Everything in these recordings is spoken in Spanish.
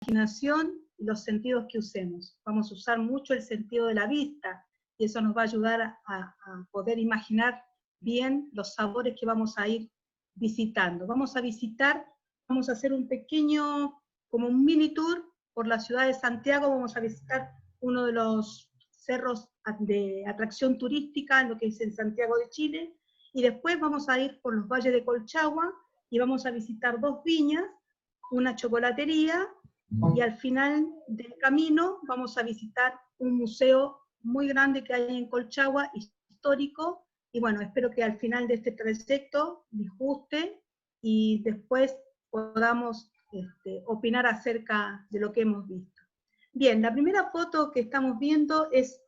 imaginación y los sentidos que usemos. Vamos a usar mucho el sentido de la vista, y eso nos va a ayudar a poder imaginar bien los sabores que vamos a ir visitando. Vamos a hacer un pequeño, como un mini tour por la ciudad de Santiago. Vamos a visitar uno de los cerros de atracción turística, lo que es en Santiago de Chile, y después vamos a ir por los valles de Colchagua, y vamos a visitar 2 viñas, una chocolatería, y al final del camino vamos a visitar un museo muy grande que hay en Colchagua, histórico, y bueno, espero que al final de este trayecto les guste, y después podamos opinar acerca de lo que hemos visto. Bien, la primera foto que estamos viendo es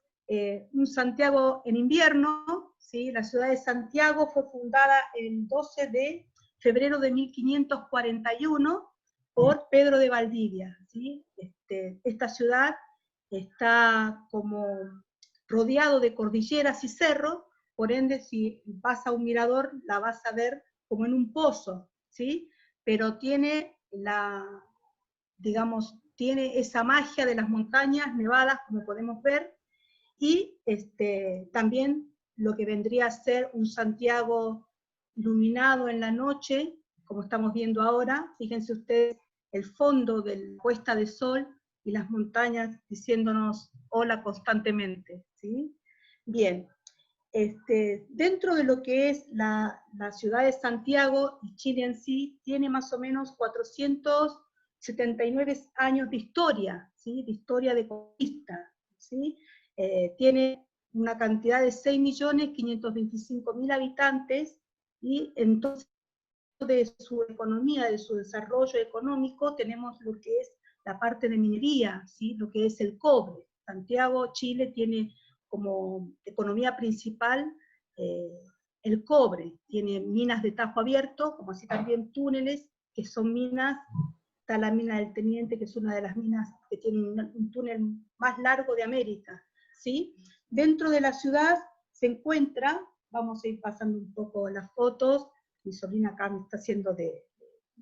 un Santiago en invierno, ¿sí? La ciudad de Santiago fue fundada el 12 de febrero de 1541 por Pedro de Valdivia, ¿sí? Esta ciudad está como rodeado de cordilleras y cerros, por ende si vas a un mirador la vas a ver como en un pozo, ¿sí? Pero tiene tiene esa magia de las montañas nevadas, como podemos ver, y también lo que vendría a ser un Santiago iluminado en la noche, como estamos viendo ahora. Fíjense ustedes el fondo de la puesta de sol y las montañas diciéndonos hola constantemente, ¿sí? Bien, dentro de lo que es la ciudad de Santiago y Chile en sí, tiene más o menos 479 años de historia, ¿sí? De historia de conquista, ¿sí? Tiene una cantidad de 6.525.000 habitantes, y entonces de su economía, de su desarrollo económico, tenemos lo que es la parte de minería, ¿sí? Lo que es el cobre. Santiago, Chile, tiene como economía principal el cobre. Tiene minas de tajo abierto, como así también túneles, que son minas. Está la mina del Teniente, que es una de las minas que tiene un túnel más largo de América, ¿sí? Dentro de la ciudad se encuentra, vamos a ir pasando un poco las fotos, mi sobrina acá me está haciendo de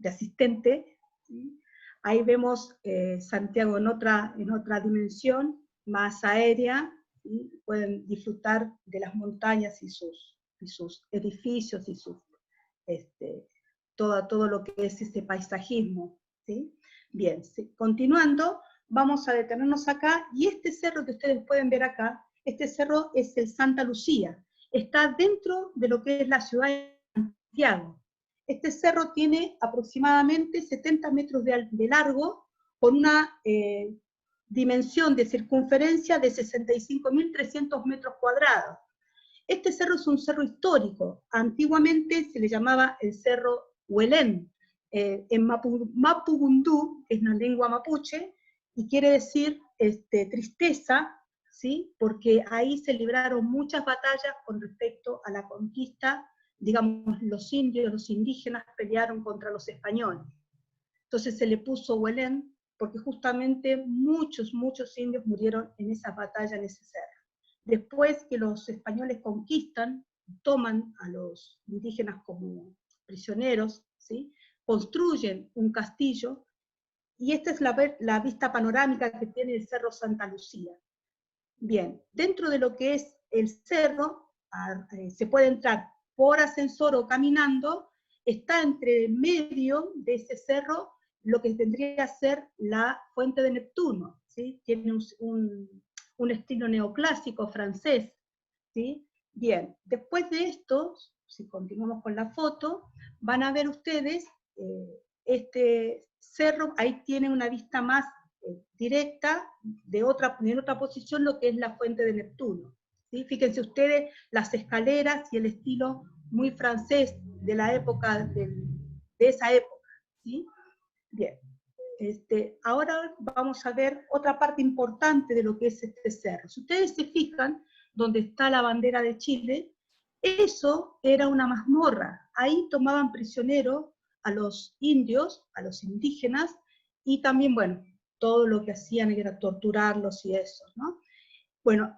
asistente, ¿sí? Ahí vemos Santiago en otra dimensión, más aérea, ¿sí? Pueden disfrutar de las montañas y sus edificios y todo lo que es este paisajismo, ¿sí? Bien, sí. Continuando, vamos a detenernos acá, y este cerro que ustedes pueden ver acá, este cerro es el Santa Lucía, está dentro de lo que es la ciudad de Santiago. Este cerro tiene aproximadamente 70 metros de largo, con una dimensión de circunferencia de 65.300 metros cuadrados. Este cerro es un cerro histórico. Antiguamente se le llamaba el Cerro Huelén, en mapudungún, que es una lengua mapuche, y quiere decir tristeza, ¿sí? Porque ahí se libraron muchas batallas con respecto a la conquista. Digamos, los indios, los indígenas pelearon contra los españoles. Entonces se le puso Huelén, porque justamente muchos indios murieron en esa batalla, en ese cerro. Después que los españoles conquistan, toman a los indígenas como prisioneros, ¿sí? Construyen un castillo, y esta es la vista panorámica que tiene el Cerro Santa Lucía. Bien, dentro de lo que es el cerro, se puede entrar por ascensor o caminando. Está entre medio de ese cerro lo que tendría a ser la Fuente de Neptuno, ¿sí? Tiene un estilo neoclásico francés, ¿sí? Bien, después de esto, si continuamos con la foto, van a ver ustedes este cerro. Ahí tiene una vista más directa, en otra posición, lo que es la Fuente de Neptuno, ¿sí? Fíjense ustedes las escaleras y el estilo muy francés de la época, de esa época, ¿sí? Bien. Ahora vamos a ver otra parte importante de lo que es este cerro. Si ustedes se fijan, donde está la bandera de Chile, eso era una mazmorra. Ahí tomaban prisioneros a los indios, a los indígenas, y también, bueno, todo lo que hacían era torturarlos y eso, ¿no? Bueno,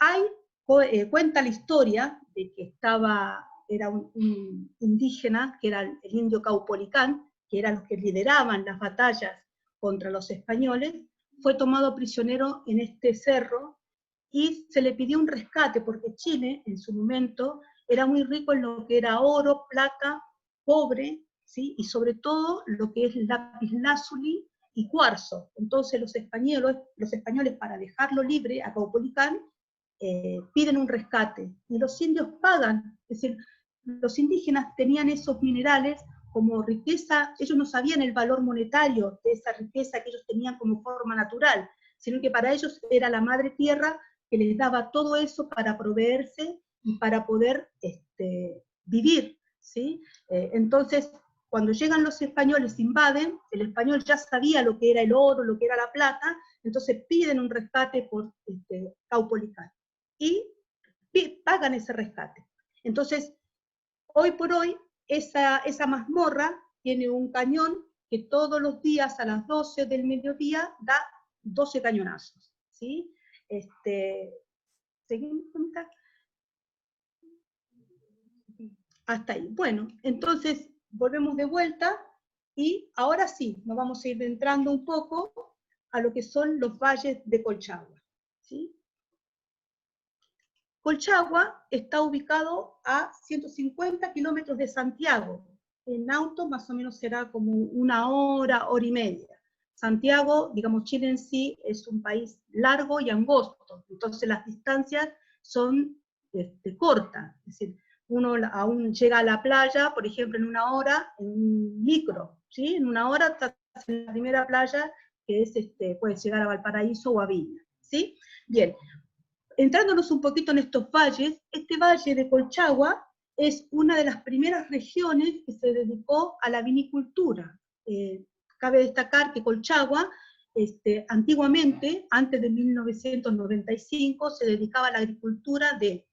cuenta la historia de que era un indígena, que era el indio Caupolicán, que eran los que lideraban las batallas contra los españoles, fue tomado prisionero en este cerro y se le pidió un rescate, porque Chile en su momento era muy rico en lo que era oro, plata, cobre, ¿sí? Y sobre todo lo que es lapislázuli y cuarzo. Entonces los españoles para dejarlo libre a Caupolicán, piden un rescate, y los indios pagan, es decir, los indígenas tenían esos minerales como riqueza, ellos no sabían el valor monetario de esa riqueza que ellos tenían como forma natural, sino que para ellos era la madre tierra que les daba todo eso para proveerse y para poder vivir, ¿sí? Entonces, cuando llegan los españoles, invaden, el español ya sabía lo que era el oro, lo que era la plata, entonces piden un rescate por Caupolicán, y pagan ese rescate. Entonces, hoy por hoy, esa mazmorra tiene un cañón que todos los días a las 12 del mediodía da 12 cañonazos, ¿sí? ¿Seguimos con esta? Hasta ahí. Bueno, entonces volvemos de vuelta y ahora sí, nos vamos a ir entrando un poco a lo que son los valles de Colchagua, ¿sí? Colchagua está ubicado a 150 kilómetros de Santiago. En auto más o menos será como una hora, hora y media. Santiago, digamos, Chile en sí es un país largo y angosto, entonces las distancias son cortas. Es decir, uno aún llega a la playa, por ejemplo, en una hora, en un micro, ¿sí? En una hora estás en la primera playa, que es, puedes llegar a Valparaíso o a Viña, ¿sí? Bien, entrándonos un poquito en estos valles, este valle de Colchagua es una de las primeras regiones que se dedicó a la vinicultura. Cabe destacar que Colchagua, antiguamente, antes de 1995, se dedicaba a la agricultura de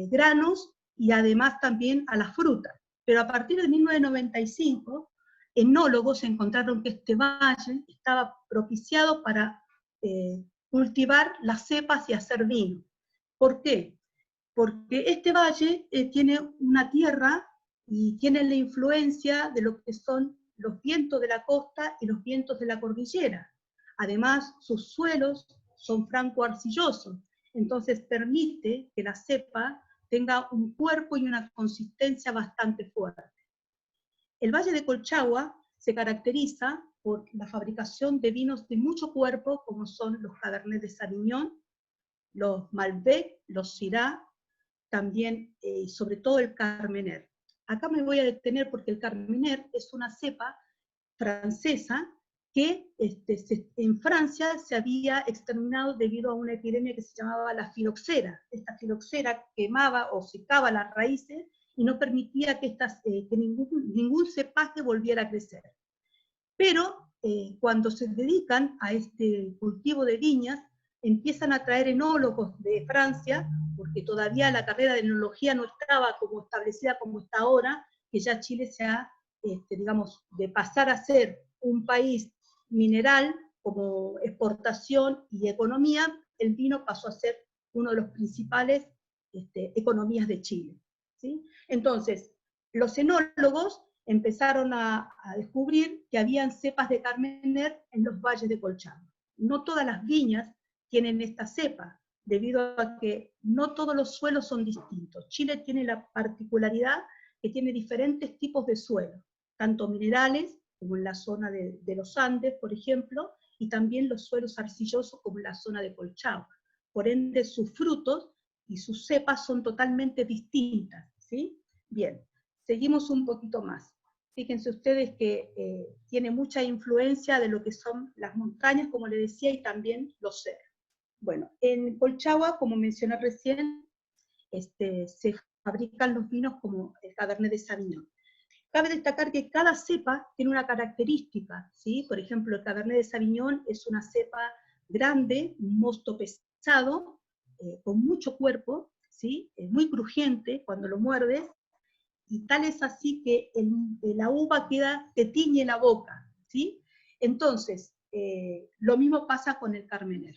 granos y además también a las frutas. Pero a partir de 1995, enólogos encontraron que este valle estaba propiciado para cultivar las cepas y hacer vino. ¿Por qué? Porque este valle tiene una tierra y tiene la influencia de lo que son los vientos de la costa y los vientos de la cordillera. Además, sus suelos son franco-arcillosos, entonces permite que la cepa tenga un cuerpo y una consistencia bastante fuerte. El Valle de Colchagua se caracteriza por la fabricación de vinos de mucho cuerpo, como son los Cabernet de Sauvignon, los Malbec, los Syrah, también, sobre todo el Carmener. Acá me voy a detener porque el Carmener es una cepa francesa que en Francia se había exterminado debido a una epidemia que se llamaba la filoxera. Esta filoxera quemaba o secaba las raíces y no permitía que ningún cepaje volviera a crecer. Pero cuando se dedican a este cultivo de viñas, empiezan a traer enólogos de Francia, porque todavía la carrera de enología no estaba como establecida como está ahora, que ya Chile se ha, digamos, de pasar a ser un país mineral como exportación y economía, el vino pasó a ser uno de los principales economías de Chile, ¿sí? Entonces, los enólogos empezaron a descubrir que habían cepas de Carmener en los valles de Colchagua. No todas las viñas tienen esta cepa, debido a que no todos los suelos son distintos. Chile tiene la particularidad que tiene diferentes tipos de suelos, tanto minerales, como en la zona de los Andes, por ejemplo, y también los suelos arcillosos, como en la zona de Colchagua. Por ende, sus frutos y sus cepas son totalmente distintas, ¿sí? Bien, seguimos un poquito más. Fíjense ustedes que tiene mucha influencia de lo que son las montañas, como les decía, y también los cerros. Bueno, en Colchagua, como mencioné recién, se fabrican los vinos como el Cabernet de Sauvignon. Cabe destacar que cada cepa tiene una característica, ¿sí? Por ejemplo, el Cabernet de Sauvignon es una cepa grande, un mosto pesado, con mucho cuerpo, ¿sí? Muy crujiente cuando lo muerdes, y tal es así que la uva te tiñe la boca, ¿sí? Entonces, lo mismo pasa con el Carmener.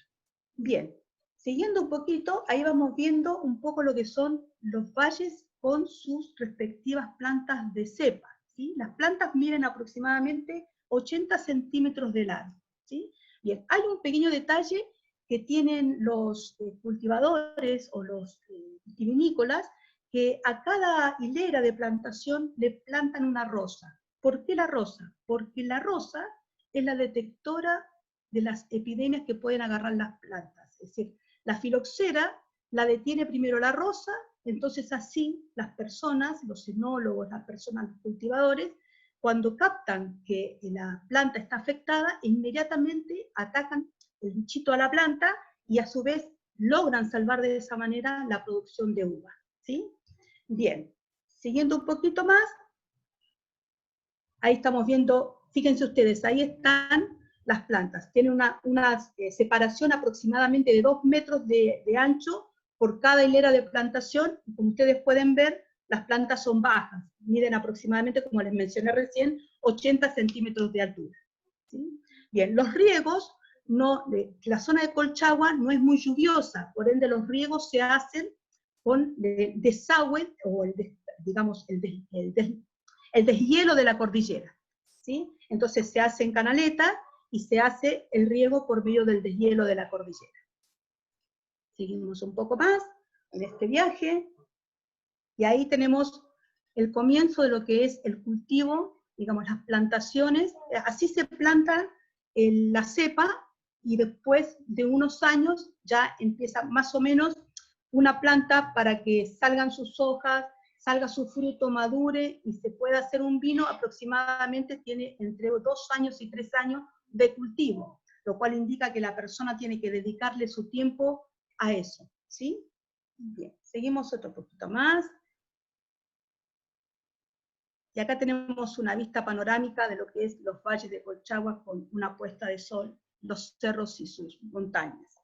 Bien, siguiendo un poquito, ahí vamos viendo un poco lo que son los valles con sus respectivas plantas de cepa, ¿sí? Las plantas miden aproximadamente 80 centímetros de largo, ¿sí? Bien, hay un pequeño detalle que tienen los cultivadores o los vitivinícolas, que a cada hilera de plantación le plantan una rosa. ¿Por qué la rosa? Porque la rosa es la detectora de las epidemias que pueden agarrar las plantas. Es decir, la filoxera la detiene primero la rosa, entonces así las personas, los enólogos, las personas, los cultivadores, cuando captan que la planta está afectada, inmediatamente atacan el bichito a la planta y a su vez logran salvar de esa manera la producción de uva, ¿sí? Bien, siguiendo un poquito más, ahí estamos viendo, fíjense ustedes, ahí están las plantas. Tienen una separación aproximadamente de 2 metros de ancho por cada hilera de plantación, y como ustedes pueden ver, las plantas son bajas, miden aproximadamente, como les mencioné recién, 80 centímetros de altura, ¿sí? Bien, los riegos, la zona de Colchagua no es muy lluviosa, por ende los riegos se hacen con desagüe, o digamos, el deshielo de la cordillera, ¿sí? Entonces se hace en canaleta y se hace el riego por medio del deshielo de la cordillera. Seguimos un poco más en este viaje, y ahí tenemos el comienzo de lo que es el cultivo, digamos, las plantaciones. Así se planta la cepa, y después de unos años ya empieza más o menos una planta para que salgan sus hojas, salga su fruto, madure y se pueda hacer un vino. Aproximadamente tiene entre 2 años y 3 años de cultivo, lo cual indica que la persona tiene que dedicarle su tiempo a eso, ¿sí? Bien, seguimos otro poquito más. Y acá tenemos una vista panorámica de lo que es los valles de Colchagua con una puesta de sol, los cerros y sus montañas.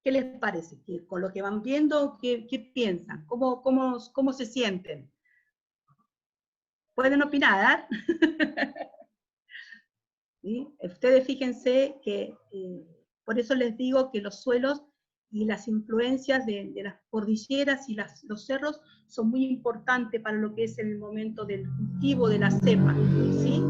¿Qué les parece? Con lo que van viendo, ¿qué piensan? ¿Cómo se sienten? Pueden opinar, ¿sí? Ustedes fíjense que, por eso les digo que los suelos y las influencias de las cordilleras y los cerros son muy importantes para lo que es el momento del cultivo de la cepa, ¿sí?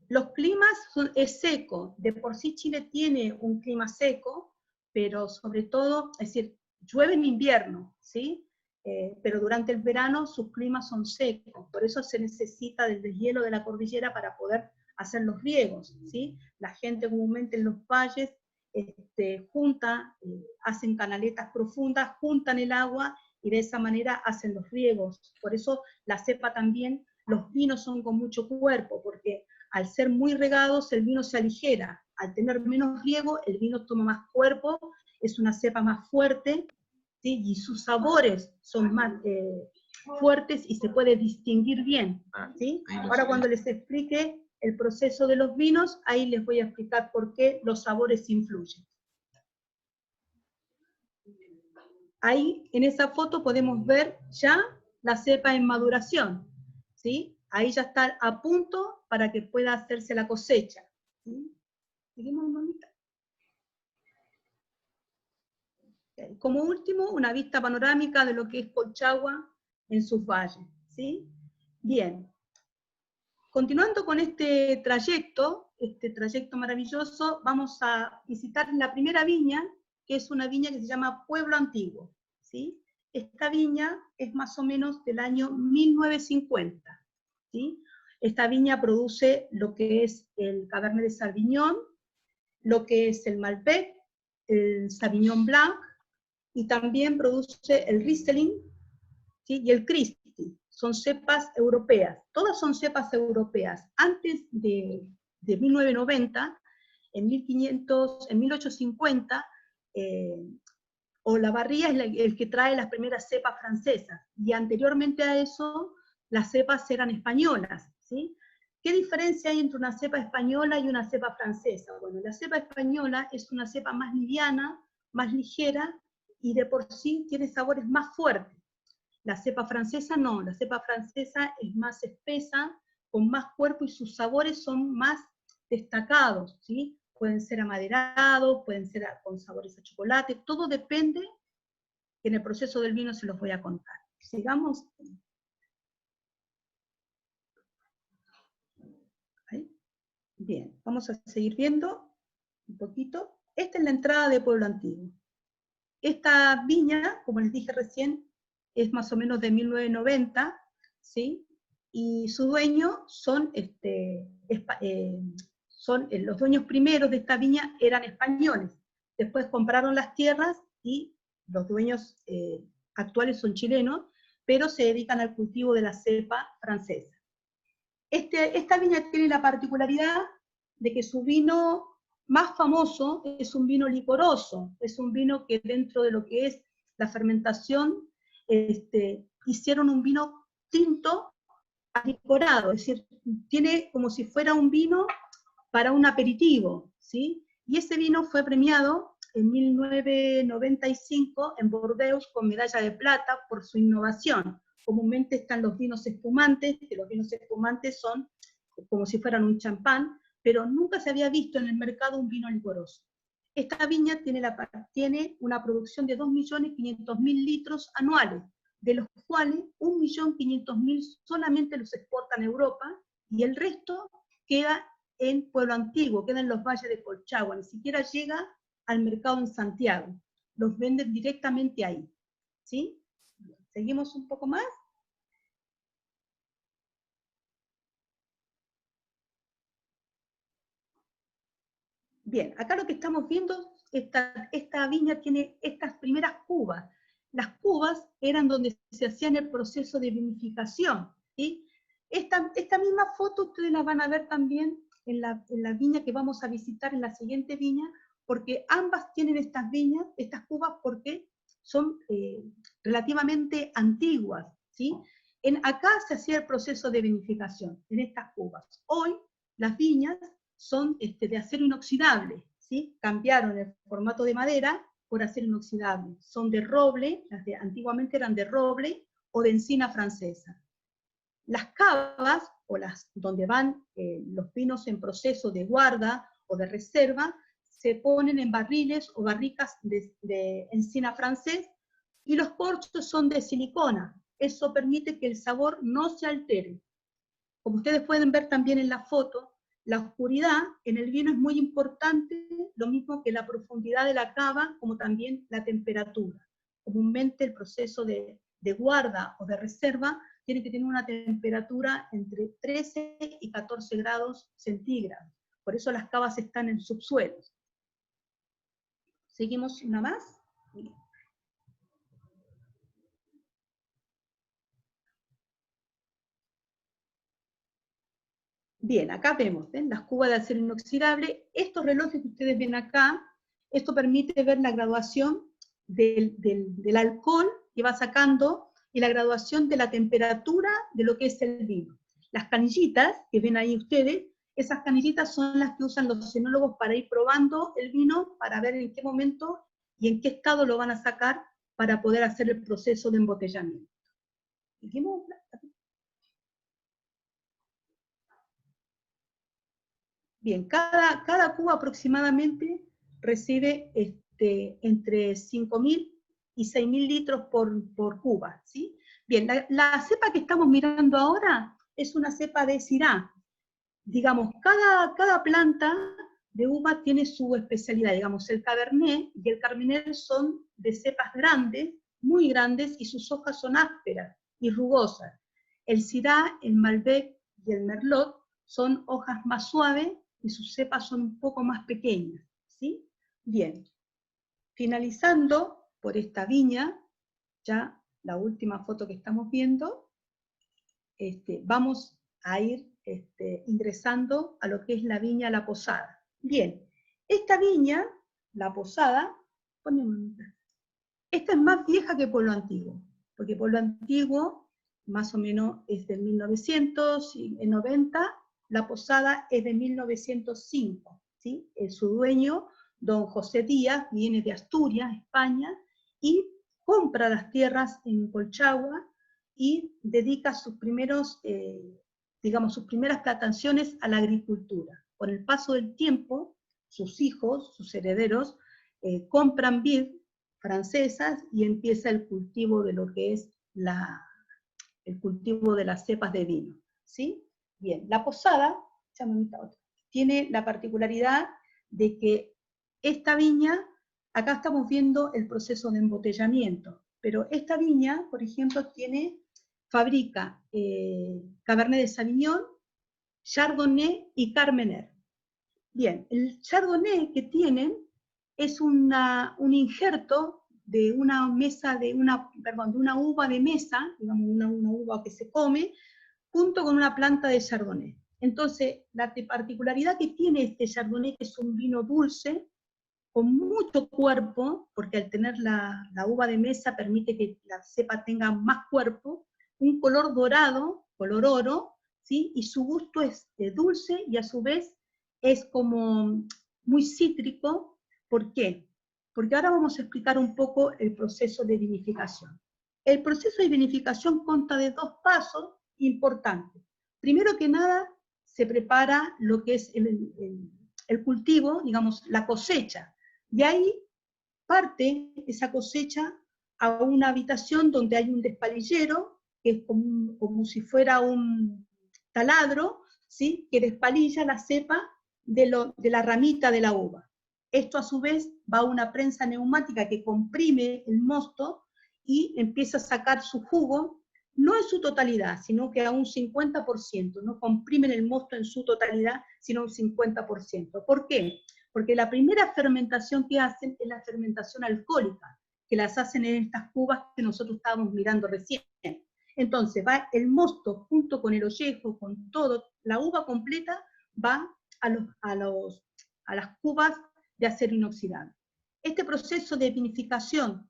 Los climas es seco, de por sí Chile tiene un clima seco, pero sobre todo, es decir, llueve en invierno, ¿sí? Pero durante el verano sus climas son secos, por eso se necesita del deshielo de la cordillera para poder hacer los riegos, ¿sí? La gente comúnmente en los valles junta, hacen canaletas profundas, juntan el agua y de esa manera hacen los riegos. Por eso la cepa también, los vinos son con mucho cuerpo, porque al ser muy regados el vino se aligera, al tener menos riego el vino toma más cuerpo, es una cepa más fuerte, ¿sí? Y sus sabores son más fuertes y se puede distinguir bien, ¿sí? Ahora cuando les explique el proceso de los vinos, ahí les voy a explicar por qué los sabores influyen. Ahí en esa foto podemos ver ya la cepa en maduración, ¿sí? Ahí ya está a punto para que pueda hacerse la cosecha, ¿sí? ¿Seguimos, mamita? Como último, una vista panorámica de lo que es Colchagua en sus valles, ¿sí? Bien. Continuando con este trayecto maravilloso, vamos a visitar la primera viña, que es una viña que se llama Pueblo Antiguo, ¿sí? Esta viña es más o menos del año 1950, ¿sí? Esta viña produce lo que es el Cabernet de Sauvignon, lo que es el Malbec, el Sauvignon Blanc, y también produce el Riesling, ¿sí? Y el Christi. Son cepas europeas, todas son cepas europeas. Antes de 1990, en 1850, Olavarría es el que trae las primeras cepas francesas, y anteriormente a eso las cepas eran españolas, ¿sí? ¿Qué diferencia hay entre una cepa española y una cepa francesa? Bueno, la cepa española es una cepa más liviana, más ligera, y de por sí tiene sabores más fuertes. La cepa francesa no, la cepa francesa es más espesa, con más cuerpo, y sus sabores son más destacados, ¿sí? Pueden ser amaderados, pueden ser con sabores a chocolate, todo depende, que en el proceso del vino se los voy a contar. Sigamos. ¿Ahí? Bien, vamos a seguir viendo un poquito. Esta es la entrada de Pueblo Antiguo. Esta viña, como les dije recién, es más o menos de 1990, ¿sí? Y sus dueños son, los dueños primeros de esta viña eran españoles. Después compraron las tierras y los dueños actuales son chilenos, pero se dedican al cultivo de la cepa francesa. Esta viña tiene la particularidad de que su vino más famoso es un vino licoroso, es un vino que dentro de lo que es la fermentación, hicieron un vino tinto alicorado, es decir, tiene como si fuera un vino para un aperitivo, ¿sí? Y ese vino fue premiado en 1995 en Bordeaux con medalla de plata por su innovación. Comúnmente están los vinos espumantes, que los vinos espumantes son como si fueran un champán, pero nunca se había visto en el mercado un vino licoroso. Esta viña tiene una producción de 2.500.000 litros anuales, de los cuales 1.500.000 solamente los exportan a Europa, y el resto queda en Pueblo Antiguo, queda en los valles de Colchagua, ni siquiera llega al mercado en Santiago, los venden directamente ahí. ¿Sí? ¿Seguimos un poco más? Bien, acá lo que estamos viendo, esta viña tiene estas primeras cubas. Las cubas eran donde se hacían el proceso de vinificación, ¿sí? Esta misma foto ustedes la van a ver también en la viña que vamos a visitar en la siguiente viña, porque ambas tienen estas viñas, estas cubas, porque son relativamente antiguas, ¿sí? Acá se hacía el proceso de vinificación, en estas cubas. Hoy las viñas son de acero inoxidable, ¿sí? Cambiaron el formato de madera por acero inoxidable. Son de roble, antiguamente eran de roble o de encina francesa. Las cavas, o donde van los vinos en proceso de guarda o de reserva, se ponen en barriles o barricas de encina francés, y los corchos son de silicona. Eso permite que el sabor no se altere. Como ustedes pueden ver también en la foto, la oscuridad en el vino es muy importante, lo mismo que la profundidad de la cava, como también la temperatura. Comúnmente el proceso de guarda o de reserva tiene que tener una temperatura entre 13 y 14 grados centígrados. Por eso las cavas están en subsuelos. ¿Seguimos una más? Bien, acá vemos, ¿ven? Las cubas de acero inoxidable. Estos relojes que ustedes ven acá, esto permite ver la graduación del alcohol que va sacando y la graduación de la temperatura de lo que es el vino. Las canillitas que ven ahí ustedes, esas canillitas son las que usan los cenólogos para ir probando el vino, para ver en qué momento y en qué estado lo van a sacar para poder hacer el proceso de embotellamiento. ¿Seguimos? Bien, cada cuba aproximadamente recibe entre 5.000 y 6.000 litros por cuba, ¿sí? Bien, la cepa que estamos mirando ahora es una cepa de Syrah. Digamos, cada planta de uva tiene su especialidad. Digamos, el Cabernet y el Carmener son de cepas grandes, muy grandes, y sus hojas son ásperas y rugosas. El Syrah, el Malbec y el Merlot son hojas más suaves y sus cepas son un poco más pequeñas, ¿sí? Bien, finalizando por esta viña, ya la última foto que estamos viendo, vamos a ir ingresando a lo que es la viña La Posada. Bien, esta viña, La Posada, esta es más vieja que Pueblo Antiguo, porque Pueblo Antiguo más o menos es de 1990, La Posada es de 1905, ¿sí? Su dueño, don José Díaz, viene de Asturias, España, y compra las tierras en Colchagua y dedica sus primeras plantaciones a la agricultura. con el paso del tiempo, sus hijos, sus herederos, compran vid francesas y empieza el cultivo de lo que es el cultivo de las cepas de vino, ¿sí? Bien, la posada tiene la particularidad de que esta viña, acá estamos viendo el proceso de embotellamiento, pero esta viña, por ejemplo, fabrica Cabernet de Sauvignon, Chardonnay y Carmener. Bien, el Chardonnay que tienen es un injerto de una uva de mesa, digamos una uva que se come, junto con una planta de Chardonnay. Entonces, la particularidad que tiene este Chardonnay, que es un vino dulce, con mucho cuerpo, porque al tener la uva de mesa permite que la cepa tenga más cuerpo, un color dorado, color oro, ¿sí? Y su gusto es dulce y a su vez es como muy cítrico. ¿Por qué? Porque ahora vamos a explicar un poco el proceso de vinificación. El proceso de vinificación consta de 2 pasos importantes. Primero que nada, se prepara lo que es el cultivo, digamos, la cosecha. De ahí parte esa cosecha a una habitación donde hay un despalillero, que es como si fuera un taladro, ¿sí? Que despalilla la cepa de la ramita de la uva. Esto a su vez va a una prensa neumática que comprime el mosto y empieza a sacar su jugo, no en su totalidad, sino que a un 50%, no comprimen el mosto en su totalidad, sino un 50%. ¿Por qué? Porque la primera fermentación que hacen es la fermentación alcohólica, que las hacen en estas cubas que nosotros estábamos mirando recién. Entonces va el mosto junto con el ollejo, con todo, la uva completa va a las cubas de acero inoxidable. Este proceso de vinificación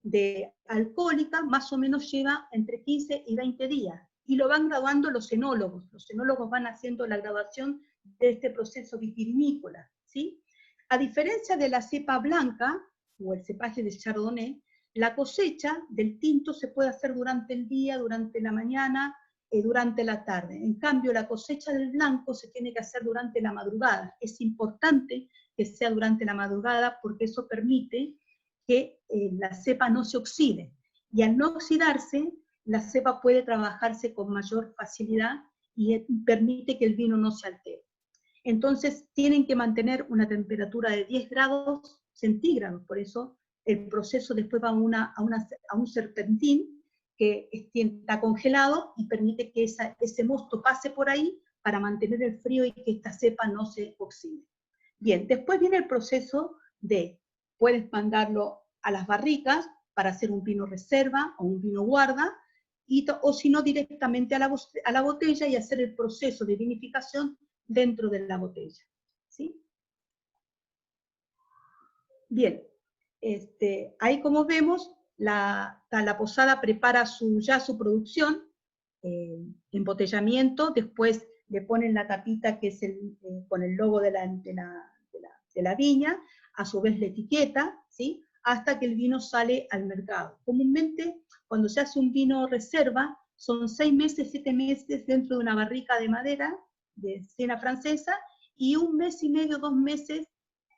de alcohólica más o menos lleva entre 15 y 20 días, y lo van graduando los enólogos. Los enólogos van haciendo la graduación de este proceso vitivinícola, ¿sí? A diferencia de la cepa blanca, o el cepaje de Chardonnay, la cosecha del tinto se puede hacer durante el día, durante la mañana, durante la tarde. En cambio, la cosecha del blanco se tiene que hacer durante la madrugada. Es importante que sea durante la madrugada porque eso permite que la cepa no se oxide. Y al no oxidarse, la cepa puede trabajarse con mayor facilidad y permite que el vino no se altere. Entonces tienen que mantener una temperatura de 10 grados centígrados, por eso el proceso después va a un serpentín que está congelado y permite que ese mosto pase por ahí para mantener el frío y que esta cepa no se oxide. Bien, después viene el proceso puedes mandarlo a las barricas para hacer un vino reserva o un vino guarda, o si no directamente a la botella y hacer el proceso de vinificación dentro de la botella, ¿sí? Bien, ahí como vemos, la posada prepara ya su producción, embotellamiento, después le ponen la tapita que es con el logo de la viña, a su vez la etiqueta, ¿sí? Hasta que el vino sale al mercado. Comúnmente, cuando se hace un vino reserva, son 6 meses, 7 meses dentro de una barrica de madera, de siena francesa, y 1 mes y medio, 2 meses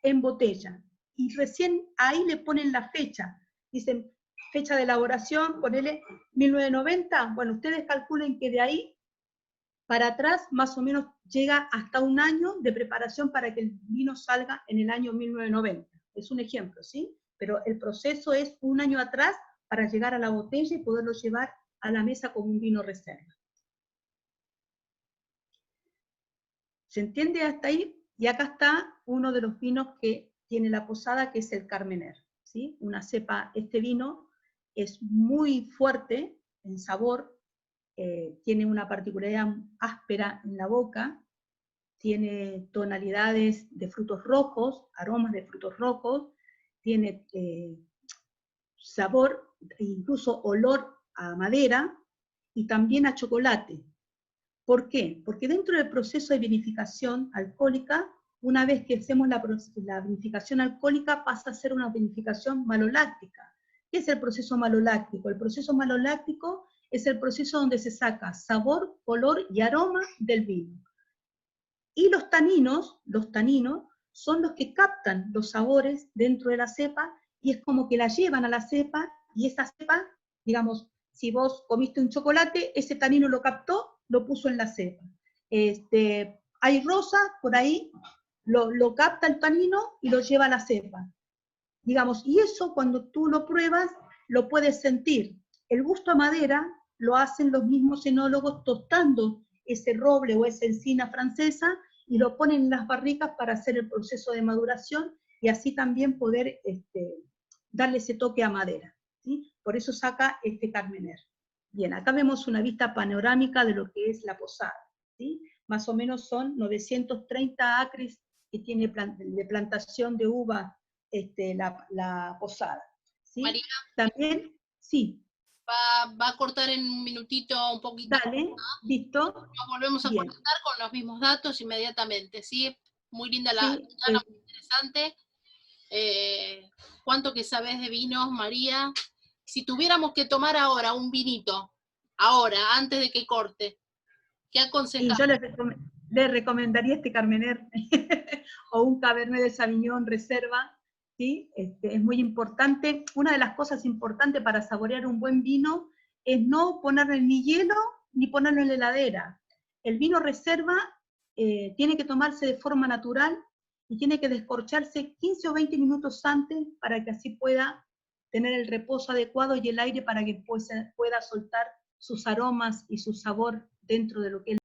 en botella. Y recién ahí le ponen la fecha. Dicen, fecha de elaboración, ponele 1990. Bueno, ustedes calculen que de ahí para atrás más o menos llega hasta 1 año de preparación para que el vino salga en el año 1990. Es un ejemplo, ¿sí? Pero el proceso es 1 año atrás para llegar a la botella y poderlo llevar a la mesa como un vino reserva. ¿Se entiende hasta ahí? Y acá está uno de los vinos que tiene la posada, que es el Carmener, ¿sí? Una cepa, este vino es muy fuerte en sabor, tiene una particularidad áspera en la boca, tiene tonalidades de frutos rojos, aromas de frutos rojos, tiene sabor, incluso olor a madera y también a chocolate. ¿Por qué? Porque dentro del proceso de vinificación alcohólica, una vez que hacemos la vinificación alcohólica, pasa a ser una vinificación maloláctica. ¿Qué es el proceso maloláctico? El proceso maloláctico es el proceso donde se saca sabor, color y aroma del vino. Y los taninos son los que captan los sabores dentro de la cepa, y es como que la llevan a la cepa, y esa cepa, digamos, si vos comiste un chocolate, ese tanino lo captó, lo puso en la cepa. Hay rosa, por ahí, lo capta el tanino y lo lleva a la cepa. Digamos, y eso cuando tú lo pruebas, lo puedes sentir. El gusto a madera lo hacen los mismos enólogos tostando ese roble o esa encina francesa, y lo ponen en las barricas para hacer el proceso de maduración, y así también poder darle ese toque a madera, ¿sí? Por eso saca este Carmener. Bien, acá vemos una vista panorámica de lo que es la posada, ¿sí? Más o menos son 930 acres que tiene de plantación de uva la posada, ¿sí? María, También, sí, va a cortar en un minutito, un poquito. dale, listo, Nos volvemos a bien, conectar con los mismos datos inmediatamente, ¿sí? Muy linda la sí, charla, muy interesante. ¿Cuánto que sabes de vinos, María? Si tuviéramos que tomar ahora un vinito, ahora, antes de que corte, ¿qué y aconsejamos? yo les recomendaría este Carmener o un Cabernet de Sauvignon Reserva, ¿sí? Es muy importante. Una de las cosas importantes para saborear un buen vino es no ponerle ni hielo ni ponerlo en la heladera. El vino Reserva tiene que tomarse de forma natural y tiene que descorcharse 15 o 20 minutos antes para que así pueda tener el reposo adecuado y el aire para que pueda soltar sus aromas y su sabor dentro de lo que es